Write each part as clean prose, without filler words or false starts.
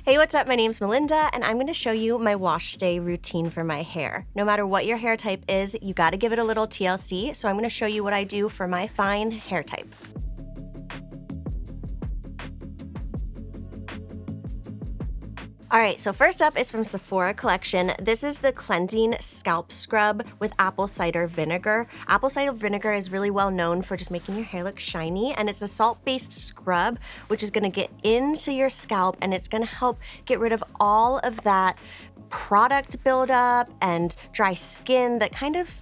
Hey, what's up? My name's Melinda, and I'm going to show you my wash day routine for my hair. No matter what your hair type is, you got to give it a little TLC, so I'm going to show you what I do for my fine hair type. Alright, so first up is from Sephora collection. This is the cleansing scalp scrub with apple cider vinegar. Apple cider vinegar is really well known for just making your hair look shiny, and it's a salt-based scrub which is going to get into your scalp and it's going to help get rid of all of that product buildup and dry skin that kind of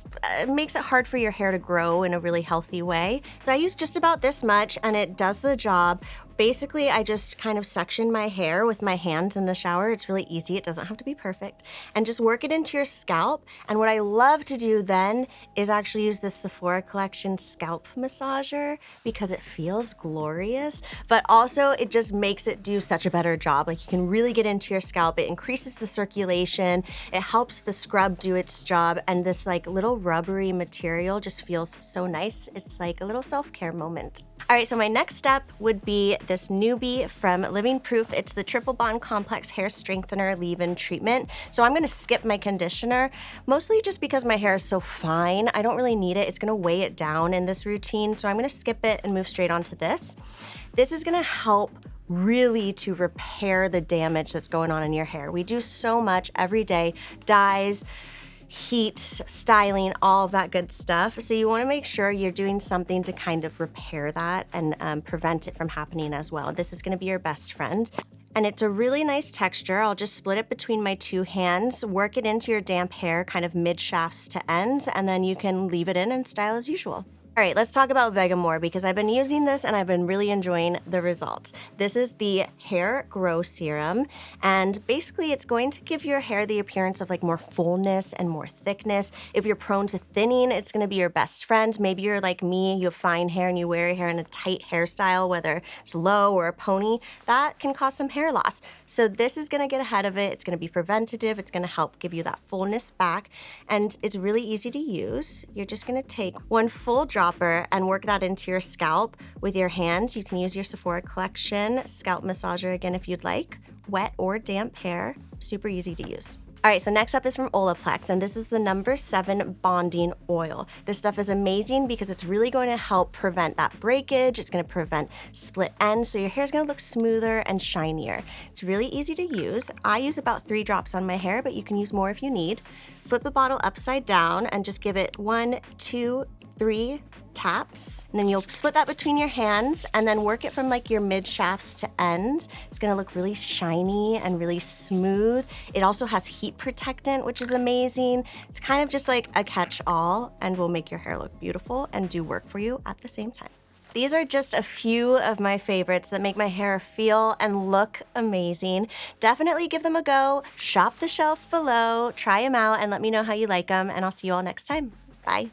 makes it hard for your hair to grow in a really healthy way. So I use just about this much and it does the job. Basically, I just kind of suction my hair with my hands in the shower. It's really easy. It doesn't have to be perfect. And just work it into your scalp. And what I love to do then is actually use this Sephora collection scalp massager because it feels glorious, but also it just makes it do such a better job. Like, you can really get into your scalp. It increases the circulation. It helps the scrub do its job. And this like little rubbery material just feels so nice. It's like a little self-care moment. All right, so my next step would be this newbie from Living Proof. It's the Triple Bond Complex Hair Strengthener Leave-In Treatment. So I'm gonna skip my conditioner, mostly just because my hair is so fine. I don't really need it. It's gonna weigh it down in this routine. So I'm gonna skip it and move straight on to this. This is gonna help really to repair the damage that's going on in your hair. We do so much every day, dyes, heat, styling, all of that good stuff. So you want to make sure you're doing something to kind of repair that and prevent it from happening as well. This is going to be your best friend. And it's a really nice texture. I'll just split it between my two hands, work it into your damp hair, kind of mid shafts to ends, and then you can leave it in and style as usual. All right, let's talk about Vega more because I've been using this and I've been really enjoying the results. This is the Hair Grow Serum, and basically it's going to give your hair the appearance of like more fullness and more thickness. If you're prone to thinning, it's gonna be your best friend. Maybe you're like me, you have fine hair and you wear your hair in a tight hairstyle, whether it's low or a pony, that can cause some hair loss. So this is gonna get ahead of it. It's gonna be preventative. It's gonna help give you that fullness back, and it's really easy to use. You're just gonna take one full dropper and work that into your scalp with your hands. You can use your Sephora collection scalp massager again if you'd like. Wet or damp hair, super easy to use. All right, so next up is from Olaplex, and this is the number 7 bonding oil. This stuff is amazing because it's really going to help prevent that breakage. It's going to prevent split ends, so your hair is going to look smoother and shinier. It's really easy to use. I use about 3 drops on my hair, but you can use more if you need. Flip the bottle upside down and just give it 1, 2, 3 taps, and then you'll split that between your hands and then work it from like your mid shafts to ends. It's gonna look really shiny and really smooth. It also has heat protectant, which is amazing. It's kind of just like a catch-all and will make your hair look beautiful and do work for you at the same time. These are just a few of my favorites that make my hair feel and look amazing. Definitely give them a go. Shop the shelf below, try them out, and let me know how you like them, and I'll see you all next time. Bye.